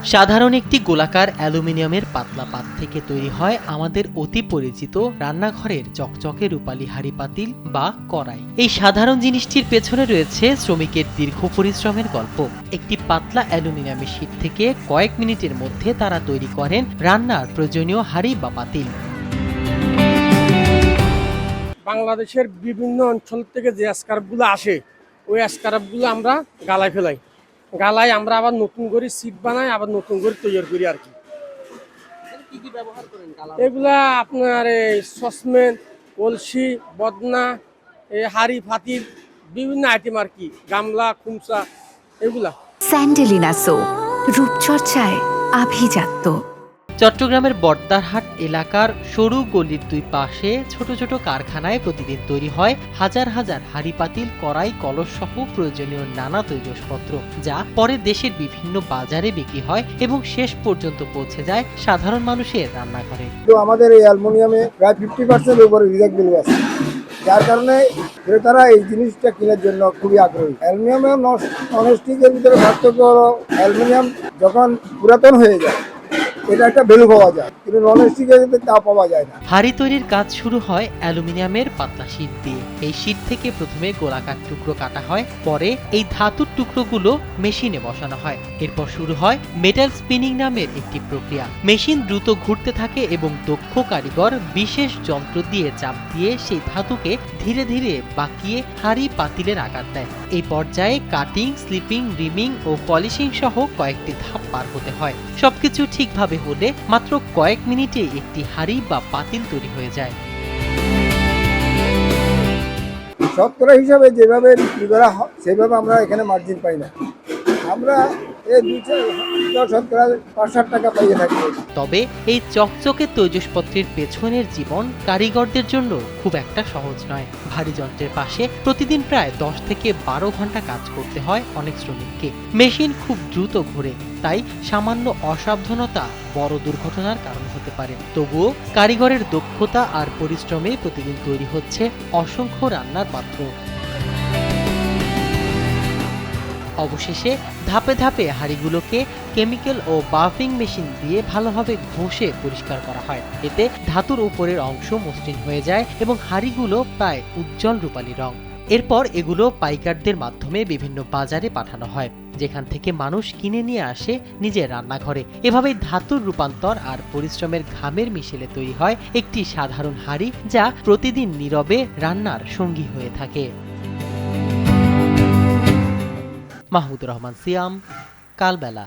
সাধারণ একটি গোলাকার অ্যালুমিনিয়ামের পাতলা পাত থেকে তৈরি হয় আমাদের অতি পরিচিত রান্নাঘরের চকচকে রূপালী হাঁড়ি পাতিল বা কড়াই। এই সাধারণ জিনিসটির পেছনে রয়েছে শ্রমিকের দীর্ঘ পরিশ্রমের গল্প। একটি পাতলা অ্যালুমিনিয়ামের শীট থেকে কয়েক মিনিটের মধ্যে তারা তৈরি করেন রান্নার প্রয়োজনীয় হাঁড়ি বা পাতিল। বাংলাদেশের বিভিন্ন অঞ্চল থেকে যে স্কার্ফগুলো আসে, ওই স্কার্ফগুলো আমরা গালায় ফেলাই। গালায় আমরা আবার নতুন করে সিট বানাই, আবার নতুন করে তৈরি করি আর কি। এগুলা আপনার সসম্যান, কলসি, বদনা, হাড়ি ফাতিল, বিভিন্ন আইটেম আর কি, গামলা, খুমসা, এগুলা। স্যান্ডেলিনা সো, রূপচর্চায় আভিজাত্য। চট্টগ্রামের বর্দারহাট এলাকার সরু গলির দুই পাশে ছোট ছোট কারখানায় প্রতিদিন তৈরি হয় হাজার হাজার হাঁড়ি পাতিল, কড়াই, কলস সহ প্রয়োজনীয় নানা তৈজসপত্র, যা পরে দেশের বিভিন্ন বাজারে বিক্রি হয় এবং শেষ পর্যন্ত পৌঁছে যায় সাধারণ মানুষের রান্নাঘরে। তো আমাদের এই অ্যালুমিনিয়ামে প্রায় 50% উপরে রিসাইকেল আছে, যার কারণে ক্রেতারা এই জিনিসটা কেনার জন্য খুবই আগ্রহী। অ্যালুমিনিয়াম এবং ননস্টিকের ভিতরে পার্থক্য হলো, অ্যালুমিনিয়াম যখন পুরাতন হয়ে যায় এটা একটা ভ্যালু পাওয়া যায়, কিন্তু ননস্টিকের ক্ষেত্রে তা পাওয়া যায় না। হাঁড়ি তৈরির কাজ শুরু হয় অ্যালুমিনিয়ামের পাতলা শীট দিয়ে। এই শীট থেকে প্রথমে গোলাকার টুকরো কাটা হয়, পরে এই ধাতুর টুকরোগুলো মেশিনে বসানো হয়। এরপর শুরু হয় মেটাল স্পিনিং নামের একটি প্রক্রিয়া। মেশিন দ্রুত ঘুরতে থাকে এবং দক্ষ কারিগর বিশেষ যন্ত্র দিয়ে চাপ দিয়ে সেই ধাতুকে ধীরে ধীরে বাঁকিয়ে হাঁড়ি পাতিলের আকার দেয়। এই পর্যায়ে কাটিং, স্লিপিং, রিমিং ও পলিশিং সহ কয়েকটি ধাপ পার হতে হয়। সবকিছু ঠিকভাবে হলে মাত্র কয়েক মিনিটে একটি হাঁড়ি বা পাতিল তৈরি হয়ে যায়। শতকরা হিসাবে যেভাবে বিক্রি করা হয় সেভাবে আমরা এখানে মার্জিন পাই না। আমরা এই 5-7 টাকা পাইয়ে থাকি। তবে এই চকচকে তৈজসপত্রের পেছনের জীবন কারিগরদের জন্য খুব একটা সহজ নয়। ভারী যন্ত্রের পাশে প্রতিদিন প্রায় 10 থেকে 12 ঘন্টা কাজ করতে হয় অনেক শ্রমিককে। মেশিন খুব দ্রুত ঘোরে, তাই সামান্য অসাবধানতা বড় দুর্ঘটনার কারণ হতে পারে। তবুও কারিগরের দক্ষতা আর পরিশ্রমে প্রতিদিন তৈরি হচ্ছে অসংখ্য রান্নার পাত্র। অবশেষে ধাপে ধাপে হাঁড়িগুলোকে কেমিক্যাল ও বাফিং মেশিন দিয়ে ভালোভাবে ঘষে পরিষ্কার করা হয়। এতে ধাতুর উপরের অংশ মসৃণ হয়ে যায় এবং হাঁড়িগুলো প্রায় উজ্জ্বল রূপালী রং। এরপর এগুলো পাইকারদের মাধ্যমে বিভিন্ন বাজারে পাঠানো হয়, যেখান থেকে মানুষ কিনে নিয়ে আসে নিজের রান্নাঘরে। এভাবেই ধাতুর রূপান্তর আর পরিশ্রমের ঘামের মিশেলে তৈরি হয় একটি সাধারণ হাঁড়ি, যা প্রতিদিন নীরবে রান্নার সঙ্গী হয়ে থাকে। মাহমুদুর রহমান সিয়াম, কালবেলা।